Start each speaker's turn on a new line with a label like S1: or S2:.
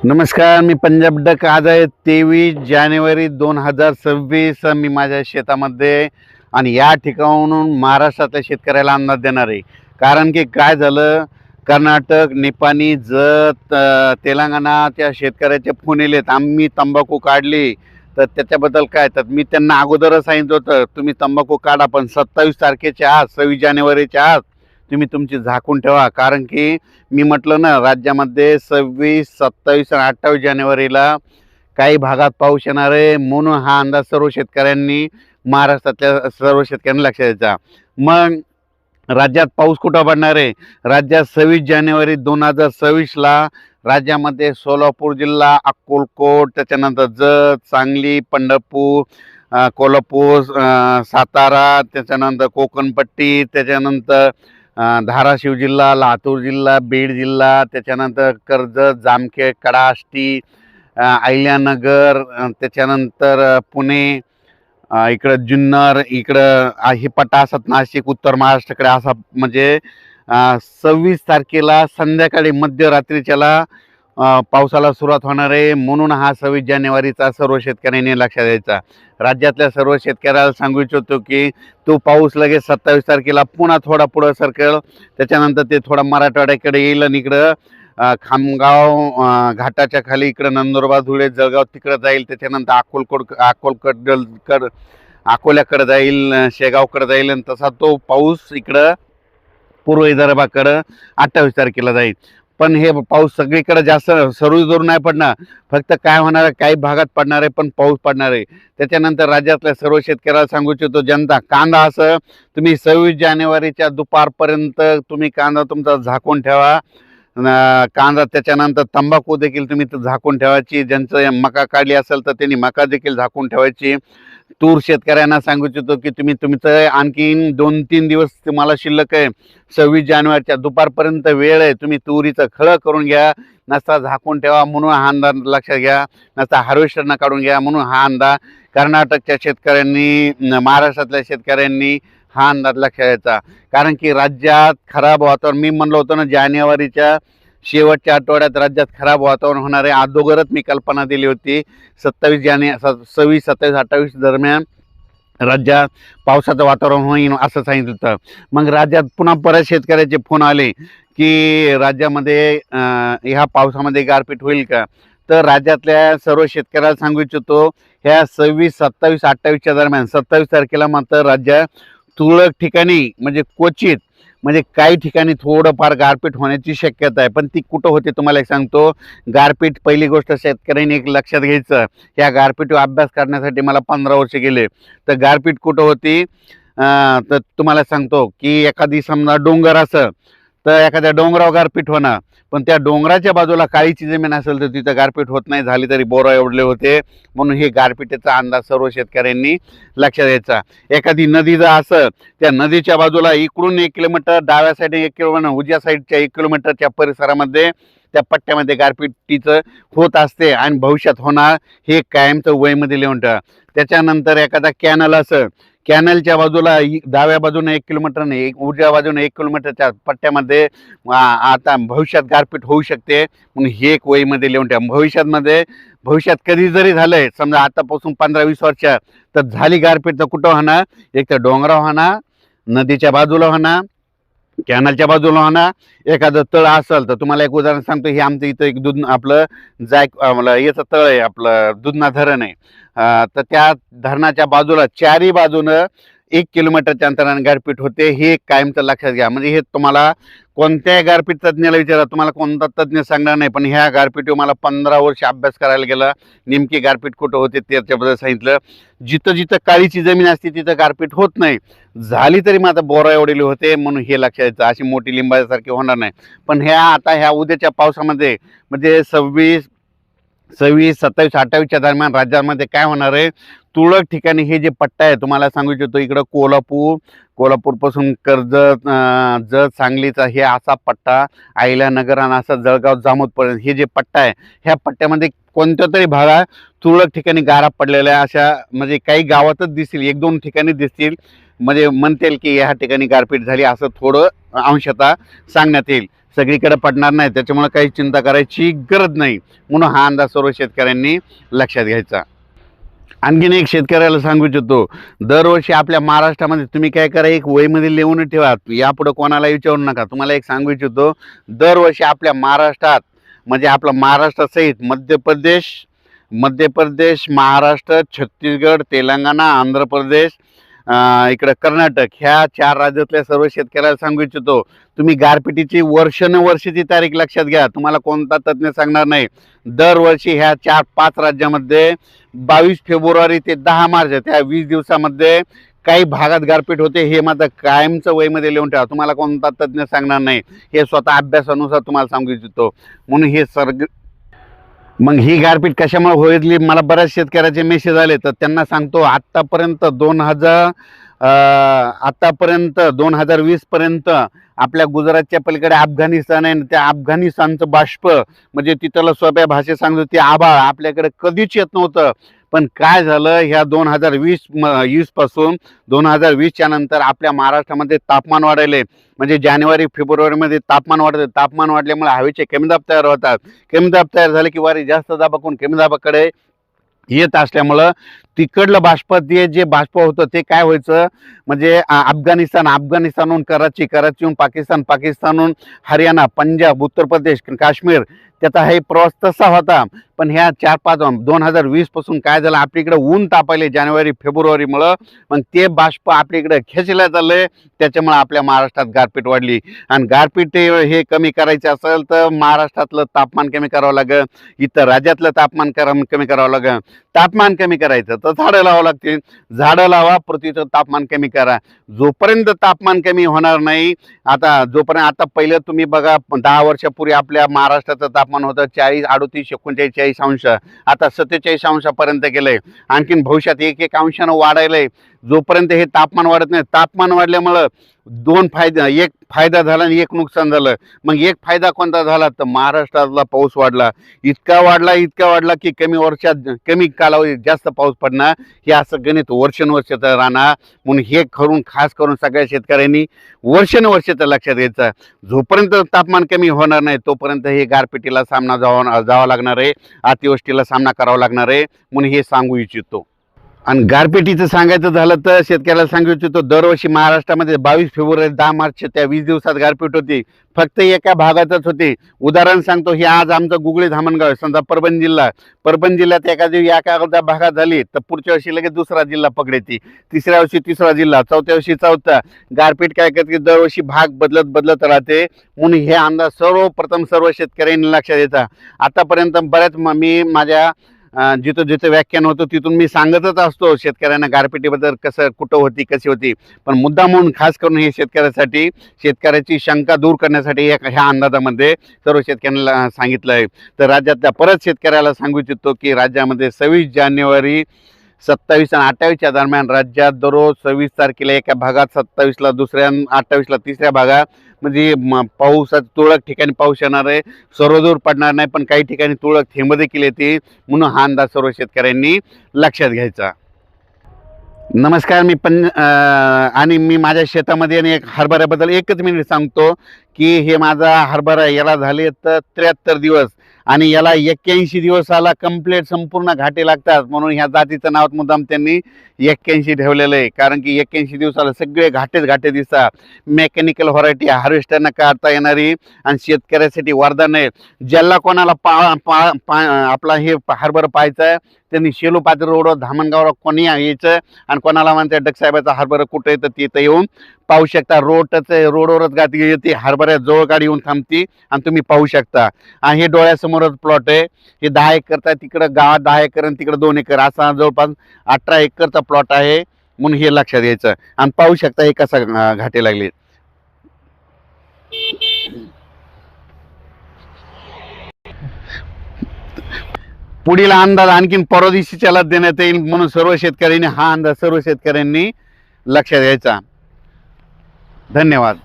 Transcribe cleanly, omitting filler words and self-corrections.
S1: नमस्कार, मी पंजाब डक. आज आहे 23 जानेवारी 2026. मी माझ्या शेतामध्ये आणि या ठिकाणाहून महाराष्ट्रातल्या शेतकऱ्याला अंदाज देणार आहे. कारण की काय झालं, कर्नाटक, निपाणी, जत, तेलंगणाच्या शेतकऱ्याचे फोन येलेत, आम्ही तंबाखू काढली. तर त्याच्याबद्दल काय, तर मी त्यांना अगोदरच सांगितलं होतं तुम्ही तंबाखू काढा, पण 27 तारखेच्या आज, 26 जानेवारीच्या आज तुम्ही तुमची झाकून ठेवा. कारण की मी म्हटलं ना, राज्यामध्ये 26, 27 आणि 28 जानेवारीला काही भागात पाऊस येणार आहे, म्हणून हा अंदाज सर्व शेतकऱ्यांनी, महाराष्ट्रातल्या सर्व शेतकऱ्यांनी लक्षात द्यायचा. मग राज्यात पाऊस कुठं पडणार आहे? राज्यात 26 जानेवारी 2026ला राज्यामध्ये सोलापूर जिल्हा, अक्कलकोट, त्याच्यानंतर जत, सांगली, पंढरपूर, कोल्हापूर, सातारा, त्याच्यानंतर कोकणपट्टी, त्याच्यानंतर धाराशिव जिल्हा, लातूर जिल्हा, बीड जिल्हा, त्याच्यानंतर कर्जत, जामखेड, कडा, आष्टी, अहिल्यानगर, त्याच्यानंतर पुणे, इकडं जुन्नर, इकडं ही पट्टा असत, नाशिक, उत्तर महाराष्ट्राकडे असा. म्हणजे 26 तारखेला संध्याकाळी मध्यरात्रीच्याला पावसाला सुरुवात होणार आहे. म्हणून हा 26 जानेवारीचा सर्व शेतकऱ्यांनी लक्षात द्यायचा. राज्यातल्या सर्व शेतकऱ्याला सांगू इच्छितो की तो पाऊस लगेच 27 तारखेला पुन्हा थोडा पुढं सरकेल. त्याच्यानंतर ते थोडा मराठवाड्याकडे येईल आणि इकडं खामगाव घाटाच्या खाली इकडं नंदुरबार, धुळे, जळगाव तिकडं जाईल. त्याच्यानंतर अकोल्याकडे जाईल, शेगावकडे जाईल, आणि तसा तो पाऊस इकडं पूर्व विदर्भाकडं 28 तारखेला जाईल. पण हे पाऊस सगळीकडे जास्त सर्व जोर नाही पडणार, फक्त काय होणार आहे, काही भागात पडणार आहे, पण पाऊस पडणार आहे. त्याच्यानंतर राज्यातल्या सर्व शेतकऱ्याला सांगू इच्छितो, जनता कांदा असं तुम्ही 26 जानेवारीच्या दुपारपर्यंत तुम्ही कांदा तुमचा झाकून ठेवा. कांदा, त्याच्यानंतर तंबाखू देखील तुम्ही झाकून ठेवायची. ज्यांचं मका काढली असेल तर त्यांनी मका देखील झाकून ठेवायची. तूर शेतकऱ्यांना सांगू इच्छितो की तुम्ही तुमचं आणखीन 2-3 दिवस तुम्हाला शिल्लक आहे. 26 जानेवारीच्या दुपारपर्यंत वेळ आहे, तुम्ही तुरीचं खळं करून घ्या, नसता झाकून ठेवा, म्हणून हा अंदाज लक्षात घ्या. नसता हार्वेस्टरनं काढून घ्या, म्हणून हा अंदाज. कर्नाटकच्या शेतकऱ्यांनी, महाराष्ट्रातल्या शेतकऱ्यांनी हा अंदाज लक्षात घ्यायचा. कारण की राज्यात खराब वातावरण, मी म्हणलं होतं ना, जानेवारीच्या शेवटच्या आठवड्यात राज्यात खराब वातावरण होणार आहे. अगोदरच मी कल्पना दिली होती. 26, 27, 28 दरम्यान राज्यात पावसाचं वातावरण होईल असं सांगितलं होतं. मग राज्यात पुन्हा परत शेतकऱ्याचे फोन आले की राज्यामध्ये ह्या पावसामध्ये गारपीट होईल का? तर राज्यातल्या सर्व शेतकऱ्याला सांगू इच्छितो, ह्या 26, 27, 28च्या दरम्यान 27 तारखेला मात्र राज्यात तुरळक ठिकाणी, म्हणजे क्वचित, म्हणजे काही ठिकाणी थोडंफार गारपीट होण्याची शक्यता आहे. पण ती कुठं होते तुम्हाला एक सांगतो. गारपीट, पहिली गोष्ट शेतकऱ्यांनी एक लक्षात घ्यायचं, या गारपीटीवर अभ्यास करण्यासाठी मला 15 वर्ष गेले. तर गारपीट कुठं होती, तर तुम्हाला सांगतो की एखादी समजा डोंगर असं, तर एखाद्या डोंगरावर गारपीट होणार, पण त्या डोंगराच्या बाजूला काळीची जमीन असेल तर तिथं गारपीट होत नाही. झाली तरी बोरा एवढले होते. म्हणून हे गारपीटीचा अंदाज सर्व शेतकऱ्यांनी लक्षात द्यायचा. एखादी नदी जर असं, त्या नदीच्या बाजूला इकडून 1 किलोमीटर, डाव्या साईडने 1 किलोमीटर, उजव्या साईडच्या 1 किलोमीटरच्या परिसरामध्ये त्या पट्ट्यामध्ये गारपिटीचं होत असते आणि भविष्यात होणार, हे कायमचं वयमध्ये लिहून ठेवा. त्याच्यानंतर एखादा कॅनल असं, कॅनलच्या बाजूला डाव्या बाजूने 1 किलोमीटर नाही, उजव्या बाजूने 1 किलोमीटरच्या पट्ट्यामध्ये आता भविष्यात गारपीट होऊ शकते, म्हणून हे एक वहीमध्ये लिहून ठेवा. भविष्यात कधी जरी झालंय, समजा आतापासून 15-20 वर्ष तर झाली गारपीट, तर कुठं होणार, एक तर डोंगरावर होणार, नदीच्या बाजूला होणार, कॅनलच्या बाजूला होणार. एखादं तळ असेल तर तुम्हाला एक उदाहरण सांगतो. हे आमचं इथं एक आपलं मला याचं तळ आहे, आपलं दुधना धरण आहे. तर त्या धरणाच्या बाजूला चारी बाजूनं 1 किलोमीटरच्या अंतराने गारपीट होते. हे कायमचं लक्षात घ्या. म्हणजे हे तुम्हाला कोणत्याही गारपीट तज्ज्ञाला विचारा, तुम्हाला कोणता तज्ज्ञ सांगणार नाही, पण ह्या गारपीटीवर मला 15 वर्ष अभ्यास करायला गेला. नेमकी गारपीट कुठं होते त्याच्याबद्दल सांगितलं. जिथं जिथं काळीची जमीन असते तिथं गारपीट होत नाही. झाली तरी मात्र बोरा एवढेली होते, म्हणून हे लक्षात द्यायचं. अशी मोठी लिंबासारखी होणार नाही. पण ह्या उद्याच्या पावसामध्ये, म्हणजे 26, 27, 28च्या दरम्यान राज्यामध्ये काय होणार आहे, तुरळक ठिकाणी हे जे पट्टा आहे, तुम्हाला सांगू इच्छितो, इकडं कोल्हापूरपासून कर्जत, जत, सांगलीचा हे असा पट्टा, अहिल्यानगर आणि असा जळगाव, जामोदपर्यंत हे जे पट्टा आहे, ह्या पट्ट्यामध्ये कोणत्या तरी भागात तुरळक ठिकाणी गारा पडलेल्या आहे. अशा म्हणजे काही गावातच दिसतील, 1-2 ठिकाणी दिसतील, म्हणजे म्हणतील की ह्या ठिकाणी गारपीट झाली, असं थोडं अंशतः सांगण्यात येईल. सगळीकडे पडणार नाही, त्याच्यामुळे काही चिंता करायची गरज नाही. म्हणून हा अंदाज सर्व शेतकऱ्यांनी लक्षात घ्यायचा. आणखीन एक शेतकऱ्याला सांगू इच्छितो, दरवर्षी आपल्या महाराष्ट्रामध्ये तुम्ही काय करा, एक वहीमध्ये लिहून ठेवा, यापुढे कोणाला विचारू नका. तुम्हाला एक सांगू इच्छितो, दरवर्षी आपल्या महाराष्ट्रात म्हणजे आपला महाराष्ट्रासहित मध्य प्रदेश, महाराष्ट्र, छत्तीसगड, तेलंगणा, आंध्र प्रदेश, इकडं कर्नाटक, ह्या 4 राज्यातल्या सर्व शेतकऱ्याला सांगू इच्छितो, तुम्ही गारपिटीची वर्षानुवर्षीची तारीख लक्षात घ्या. तुम्हाला कोणता तज्ज्ञ सांगणार नाही. दरवर्षी ह्या 4-5 राज्यामध्ये 22 फेब्रुवारी ते 10 मार्च त्या 20 दिवसामध्ये काही भागात गारपीट होते. हे मात्र कायमचं वहीमध्ये लिहून ठेवा. तुम्हाला कोणता तज्ज्ञ सांगणार नाही. हे स्वतः अभ्यासानुसार तुम्हाला सांगू इच्छितो. म्हणून हे मग ही गारपीट कशामुळे होईल, मला बऱ्याच शेतकऱ्याचे मेसेज आले, तर त्यांना सांगतो, आत्तापर्यंत 2020 पर्यंत आपल्या गुजरातच्या पलीकडे अफगाणिस्तान आहे, त्या अफगाणिस्तानचं बाष्प म्हणजे तिथलं सोप्या भाषेत सांगतो ते आभाळ आपल्याकडे कधीच येत नव्हतं. पण काय झालं, ह्या 2020 पासून 2020च्या नंतर आपल्या महाराष्ट्रामध्ये तापमान वाढले. म्हणजे जानेवारी फेब्रुवारीमध्ये तापमान वाढतं. तापमान वाढल्यामुळे हवेचे कमी दाब तयार होतात. कमी दाब तयार झाले की वारे जास्त दाबाकडून कमी दाबाकडे येत असल्यामुळं तिकडलं बाष्प जे बाष्प होतं ते काय व्हायचं, म्हणजे अफगाणिस्तानहून कराचीहून पाकिस्तानहून हरियाणा, पंजाब, उत्तर प्रदेश, काश्मीर, त्याचा हे प्रवास तसा होता. पण ह्या 2020 पासून काय झालं, आपल्याकडे ऊन तापायले जानेवारी फेब्रुवारीमुळं, मग ते बाष्प आपल्याकडे खेचल्या चालले. त्याच्यामुळे आपल्या महाराष्ट्रात गारपीट वाढली. आणि गारपीट हे कमी करायचं असेल तर महाराष्ट्रातलं तापमान कमी करावं लागेल, इतर राज्यातलं तापमान कमी करावं लागेल. तापमान कमी करायचं तर झाडं लावावं लागतील. झाडं लावा, पृथ्वीचं तापमान कमी करा. जोपर्यंत तापमान कमी होणार नाही, आता पहिलं तुम्ही बघा, 10 वर्षापूर्वी आपल्या महाराष्ट्राचं तापमान होतं 40, 38, 39, 40 अंश. आता 47 अंशापर्यंत गेलंय. आणखीन भविष्यात 1-1 अंशानं वाढायलंय. जोपर्यंत हे तापमान वाढत नाही, तापमान वाढल्यामुळं 2 फायदे, एक फायदा झाला आणि एक नुकसान झालं. मग एक फायदा कोणता झाला, तर महाराष्ट्रातला पाऊस वाढला. इतका वाढला की कमी कालावधीत जास्त पाऊस पडणार. हे असं गणित वर्षानुवर्षाचं राहणार. म्हणून हे खास करून सगळ्या शेतकऱ्यांनी वर्षानुवर्षाचं लक्षात घ्यायचं. जोपर्यंत तापमान कमी होणार नाही तोपर्यंत हे गारपिटीला सामना जावं लागणार आहे, अतिवृष्टीला सामना करावा लागणार आहे. म्हणून हे सांगू इच्छितो. आणि गारपिटीचं सांगायचं झालं तर शेतकऱ्याला सांगू इच्छितो, दरवर्षी महाराष्ट्रामध्ये 22 फेब्रुवारी 10 मार्च त्या 20 दिवसात गारपीट होती. फक्त एका भागातच होती. उदाहरण सांगतो, हे आज आमचं गुगळी धामणगाव आहे, समजा परभणी जिल्ह्यात एका भागात झाली तर पुढच्या वर्षी लगेच दुसरा जिल्हा पकडेती, तिसऱ्या वर्षी तिसरा जिल्हा, चौथ्या वर्षी चौथा. गारपीट काय करते, दरवर्षी भाग बदलत राहते. म्हणून हे अंदाज सर्वप्रथम सर्व शेतकऱ्यांनी लक्षात द्यायचा. आतापर्यंत बऱ्याच मी माझ्या जिथं व्याख्यान होतं तिथून मी सांगतच असतो शेतकऱ्यांना गारपिटीबद्दल कुठं होती, कशी होती. पण मुद्दा म्हणून खास करून हे शेतकऱ्याची शंका दूर करण्यासाठी ह्या अंदाजामध्ये सर्व शेतकऱ्यांना सांगितलं आहे. तर राज्यातल्या परत शेतकऱ्याला सांगू इच्छितो की राज्यामध्ये 26 जानेवारी 27 आणि 28च्या दरम्यान राज्यात दररोज 26 तारखेला एका भागात, 27ला दुसऱ्या, 28ला तिसऱ्या भागात म्हणजे पाऊसात तुरळक ठिकाणी पाऊस येणार आहे. सर्वदूर पडणार नाही, पण काही ठिकाणी तुरळक थेंब देखील येतील. म्हणून हा अंदाज सर्व शेतकऱ्यांनी लक्षात घ्यायचा. नमस्कार, मी माझ्या शेतामध्ये आणि एक हरभऱ्याबद्दल एकच मिनिट सांगतो की हे माझा हरभरा याला झाले तर 73 दिवस आणि याला 81 दिवसाला कंप्लीट संपूर्ण घाटे लागतात. म्हणून ह्या जातीचं नाव मुद्दाम त्यांनी 81 ठेवलेलं आहे. कारण की 81 दिवसाला सगळे घाटे दिसतात. मेकॅनिकल व्हरायटी हार्वेस्टरनं काढता येणारी आणि शेतकऱ्यासाठी वरदान आहे. ज्याला कोणाला आपला हे हरभरा पाहायचा आहे त्यांनी शेलू पात्र रोडवर धामणगावला कोणी यायचं आणि कोणाला म्हणते डकसाहेबाचा हरभरा कुठे येतं तिथं येऊन पाहू शकता. रोडवरच गाठी येते, हरभऱ्या जवळ गाडी येऊन थांबती आणि तुम्ही पाहू शकता. आणि हे डोळ्यासमोरच प्लॉट आहे. हे 10 एकरचा, तिकडं गावात 10 एकर आणि तिकडं 2 एकर असा जवळपास 18 एकरचा प्लॉट आहे. म्हणून हे लक्षात घ्यायचं आणि पाहू शकता हे कसा घाटे लागले. पुढील अंदाज आणखीन परवा दिवशीच्याला देण्यात येईल. म्हणून सर्व शेतकऱ्यांनी हा अंदाज लक्षात घ्यायचा. धन्यवाद.